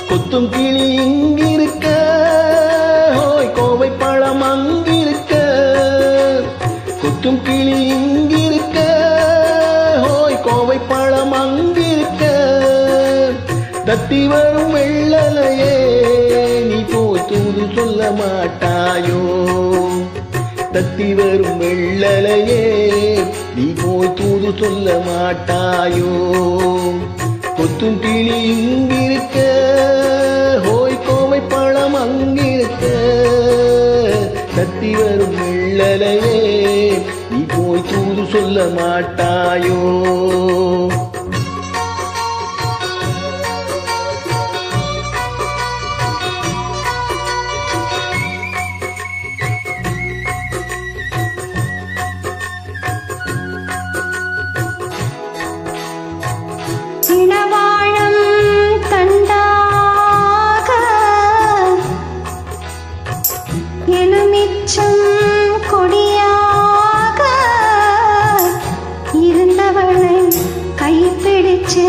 கொத்தும் கிளி இங்கிருக்க, ஹோய் கோவை பழம் அங்கிருக்க. கொத்தும் கிளி இங்கிருக்க, ஹோய் கோவை பழம் அங்கிருக்க. தத்தி வரும் வெள்ளலையே நீ போய் தூது சொல்ல மாட்டாயோ. தத்தி வரும் வெள்ளலையே நீ போய் தூது சொல்ல மாட்டாயோ. கொத்தும் கிளி இங்கிருக்க, ஹோய் கோவை பழம் அங்கிருக்க. தத்தி வரும் வெள்ளலையே நீ போய் தூது சொல்ல மாட்டாயோ. இனவாழம் தண்டாக எலுமிச்சம் கொடியாக இருந்தவளை கைப்பிடிச்சு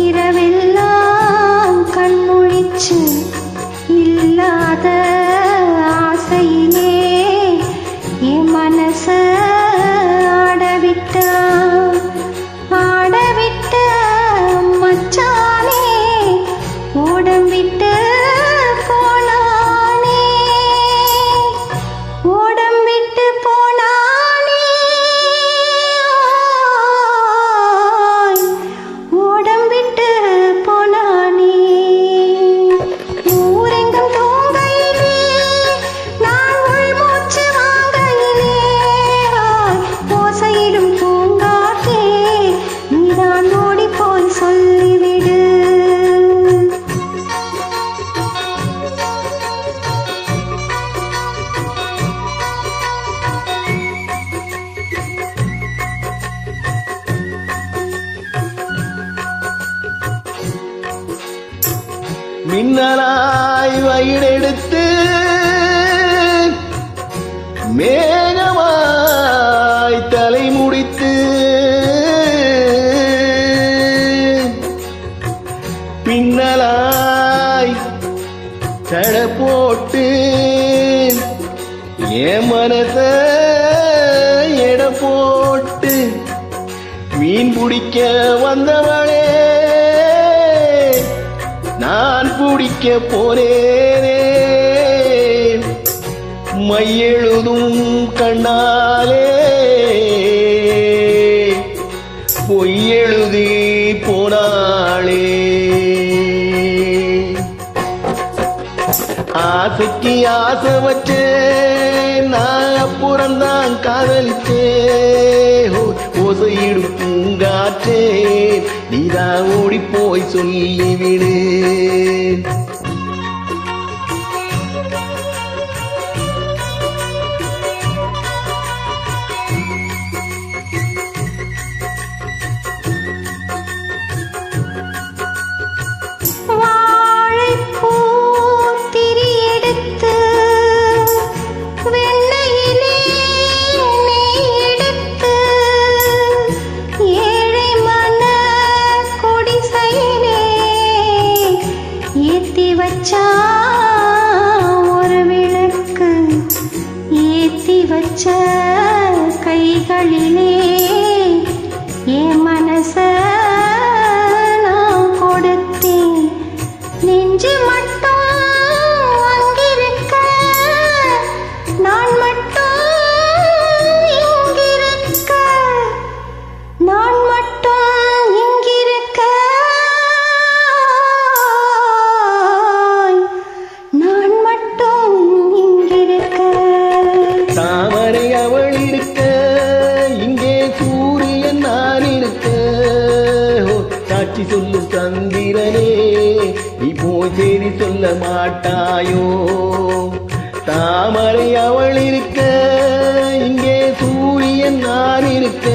இரவெல்லாம் கண்முழிச்சு இல்லாத ஆசையிலே என் மனச ஆடவிட்டா. ஓடம் விட்டு போனானே, ஓடம் விட்டு போனானே, ஓடம் விட்டு போனானே. ஊரெங்கும் தூங்கையிலே நான் உள்மூச்சு வாங்கையிலே ஓசையிடும் பூங்காற்றே நீதான் ஓடி போய் சொல்லிவிடு. மின்னலாய் வயிறெடுத்து மேகமாய் தலை முடித்து பின்னலாய் தட போட்டு என் மனச எட போட்டு மீன் பிடிக்க வந்தவளே நான் பிடிக்க போனேனே. மையெழுதும் கண்ணாலே பொய்யெழுதி போனாளே. ஆசைக்கு ஆசை வச்சே நான் அப்புறம்தான் காதலிச்சே. ஓசையிடும் பூங்காற்றே நீதான் ஓடி போய் சொல்லிவிடு. ஒரு விளக்கு ஏத்தி வச்ச கைகளிலே என் மனச நான் கொடுத்தேன். நெஞ்சு மட்டும் அங்கிருக்க நான் மட்டும் இங்கிருக்க நான் தாமரை அவள் இருக்க இங்கே சூரியன் நான் இருக்க ஓ, சாட்சி சொல்லும் சந்திரனே நீ போய் தேடி சொல்ல மாட்டாயோ தாமரை அவள் இருக்க இங்கே சூரியன் நான் இருக்க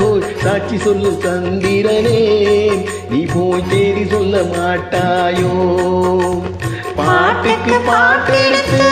ஓ, சாட்சி சொல்லும் சந்திரனே நீ போய் தேடி சொல்ல மாட்டாயோ பாட்டுக்கு பாட்டெடுத்து